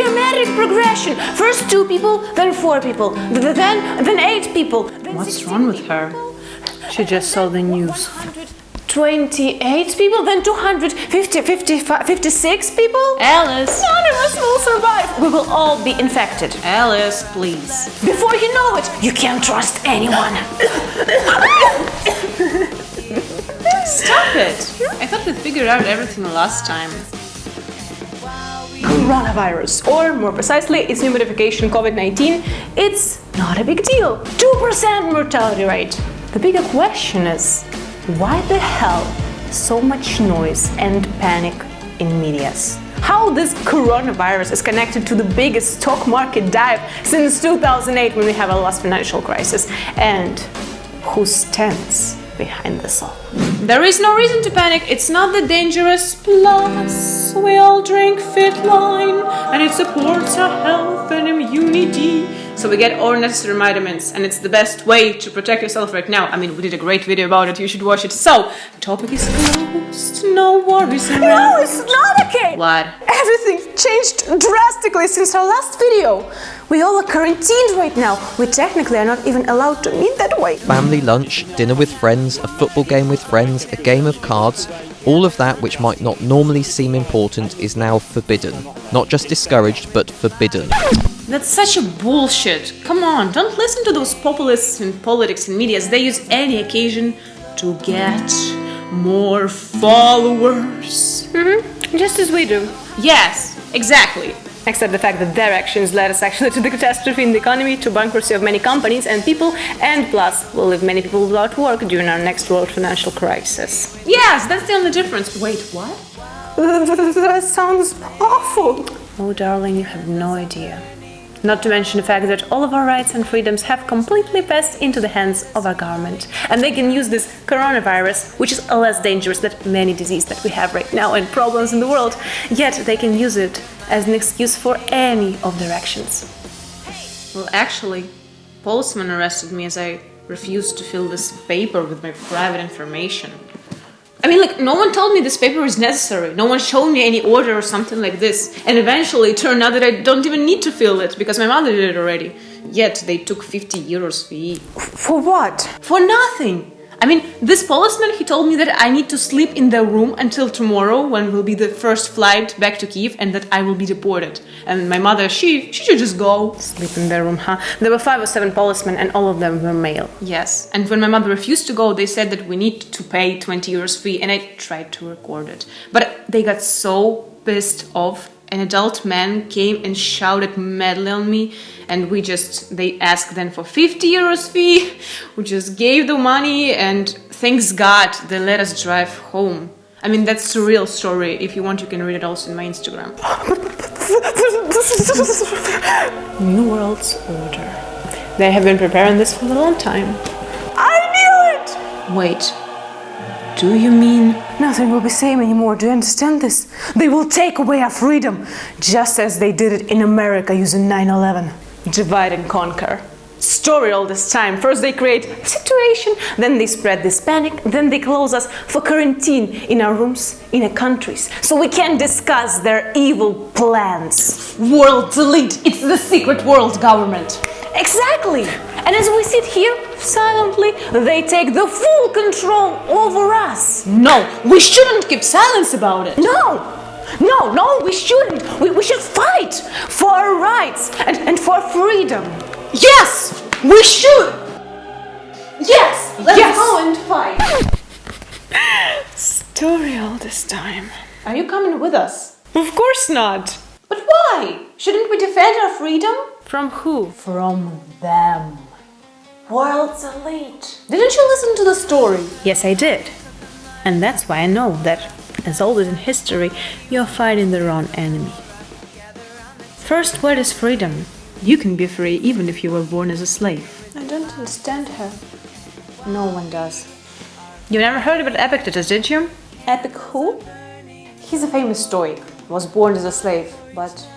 geometric progression. First 2 people, then 4 people, then 8 people. Then What's wrong with her? She just saw the news. 28 people, then 56 people? Alice! None of us will survive. We will all be infected. Alice, please. Before you know it, you can't trust anyone. Stop it! I thought we figured out everything last time. Coronavirus, or more precisely, its new modification COVID-19, it's not a big deal. 2% mortality rate. The bigger question is, why the hell so much noise and panic in medias? How this coronavirus is connected to the biggest stock market dive since 2008 when we have a last financial crisis, and who stands behind this all? There is no reason to panic, it's not that dangerous. Plus, we all drink Fit Line, and it supports our health and immunity. So we get all necessary vitamins, and it's the best way to protect yourself right now. I mean, we did a great video about it, you should watch it. So, topic is closed, no worries around. No, it's not okay! What? Everything changed drastically since our last video. We all are quarantined right now. We technically are not even allowed to meet that way. Family lunch, dinner with friends, a football game with friends, a game of cards, all of that which might not normally seem important is now forbidden. Not just discouraged, but forbidden. That's such a bullshit. Come on, don't listen to those populists in politics and media. They use any occasion to get more followers. Just as we do. Yes, exactly. Except the fact that their actions led us actually to the catastrophe in the economy, to bankruptcy of many companies and people, and plus will leave many people without work during our next world financial crisis. Yes, that's the only difference. Wait, what? That sounds awful. Oh, darling, you have no idea. Not to mention the fact that all of our rights and freedoms have completely passed into the hands of our government. And they can use this coronavirus, which is less dangerous than many diseases that we have right now and problems in the world, yet they can use it as an excuse for any of their actions. Well, actually, Postman arrested me as I refused to fill this paper with my private information. I mean, like, no one told me this paper is necessary. No one showed me any order or something like this. And eventually it turned out that I don't even need to fill it because my mother did it already. Yet they took 50 euros fee. For what? For nothing. I mean, this policeman, he told me that I need to sleep in the room until tomorrow when will be the first flight back to Kyiv and that I will be deported. And my mother, she should just go. Sleep in their room, huh? There were 5 or 7 policemen and all of them were male. Yes, and when my mother refused to go, they said that we need to pay 20 euros fee, and I tried to record it. But they got so pissed off. An adult man came and shouted madly on me, and they asked then for 50 euros fee. We just gave the money, and thanks God they let us drive home. I mean, that's the real story. If you want, you can read it also in my Instagram. New World's Order. They have been preparing this for a long time. I knew it! Wait, do you mean... Nothing will be same anymore, do you understand this? They will take away our freedom, just as they did it in America using 9/11. Divide and conquer. Story all this time. First they create a situation, then they spread this panic, then they close us for quarantine in our rooms, in our countries, so we can't discuss their evil plans. World elite! It's the secret world government! Exactly! And as we sit here silently, they take the full control over us. No, we shouldn't keep silence about it. No, we shouldn't. We should fight for our rights and for freedom. Yes, we should. Yes, let's go and fight. Story all this time. Are you coming with us? Of course not. But why? Shouldn't we defend our freedom? From who? From them. World's elite. Didn't you listen to the story? Yes, I did. And that's why I know that, as always in history, you're fighting the wrong enemy. First, what is freedom? You can be free even if you were born as a slave. I don't understand her. No one does. You never heard about Epictetus, did you? Epic who? He's a famous Stoic. Was born as a slave, but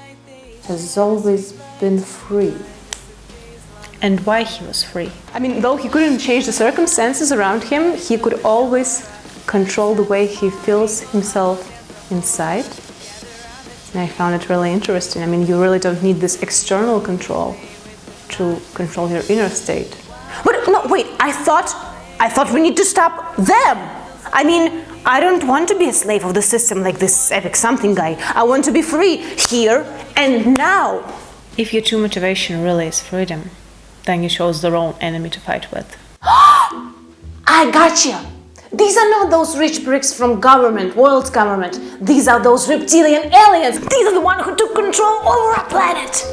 has always been free. And why he was free? I mean, though he couldn't change the circumstances around him, he could always control the way he feels himself inside. And I found it really interesting. I mean, you really don't need this external control to control your inner state. But no, wait, I thought we need to stop them. I mean, I don't want to be a slave of the system like this epic something guy. I want to be free here and now. If your true motivation really is freedom, then you chose the wrong enemy to fight with. I gotcha. These are not those rich pricks from world's government. These are those reptilian aliens. These are the ones who took control over our planet.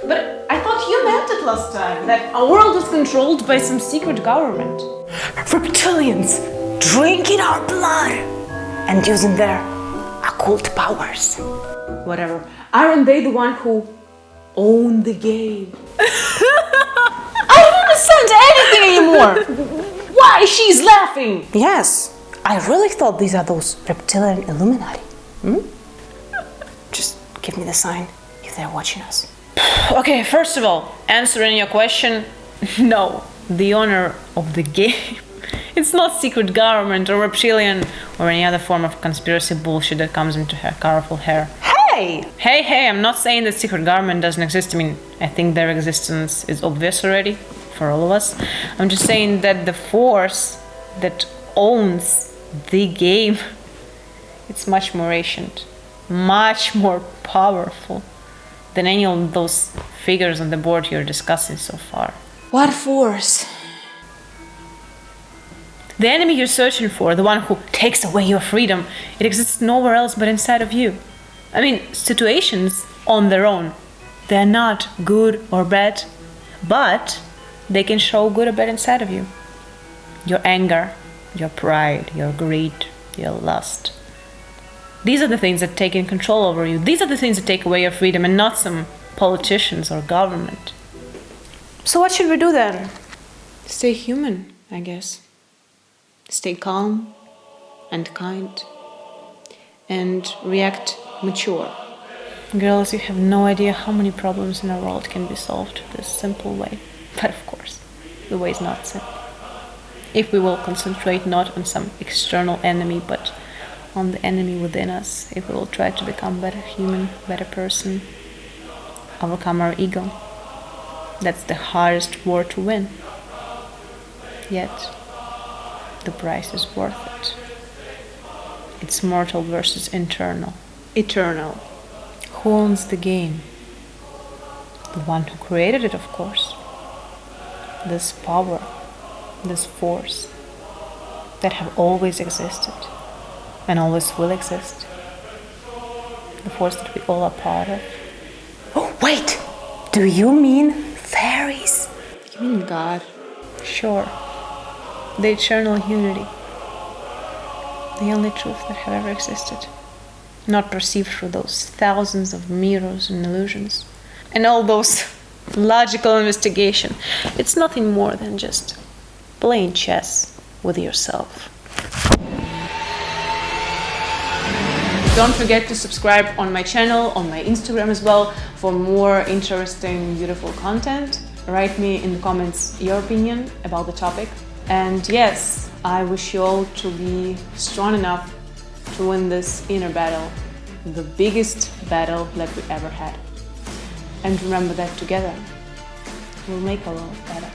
But I thought you meant it last time, that our world is controlled by some secret government. Reptilians drinking our blood and using their occult powers. Whatever. Aren't they the one who own the game? I don't understand anything anymore. Why she's laughing? Yes, I really thought these are those reptilian Illuminati. Just give me the sign if they're watching us. Okay, first of all, answering your question, no, the owner of the game, it's not secret government or reptilian or any other form of conspiracy bullshit that comes into her colorful hair. Hey, I'm not saying that secret government doesn't exist. I mean, I think their existence is obvious already for all of us. I'm just saying that the force that owns the game, it's much more ancient, much more powerful than any of those figures on the board you're discussing so far. What force? The enemy you're searching for, the one who takes away your freedom, it exists nowhere else but inside of you. I mean, situations on their own, they're not good or bad, but they can show good or bad inside of you. Your anger, your pride, your greed, your lust. These are the things that take in control over you. These are the things that take away your freedom, and not some politicians or government. So what should we do then? Stay human, I guess. Stay calm and kind and react mature. Girls, you have no idea how many problems in our world can be solved this simple way. But of course, the way is not simple. If we will concentrate not on some external enemy, but on the enemy within us, if we will try to become better human, better person, overcome our ego, that's the hardest war to win. Yet, the price is worth it. It's mortal versus eternal. Who owns the game? The one who created it, of course. This power, this force that have always existed and always will exist. The force that we all are part of. Oh, wait! Do you mean fairies? You mean God? Sure. The eternal unity. The only truth that have ever existed. Not perceived through those thousands of mirrors and illusions. And all those logical investigation. It's nothing more than just playing chess with yourself. Don't forget to subscribe on my channel, on my Instagram as well, for more interesting, beautiful content. Write me in the comments your opinion about the topic. And yes, I wish you all to be strong enough to win this inner battle, the biggest battle that we ever had. And remember that together, we'll make our world better.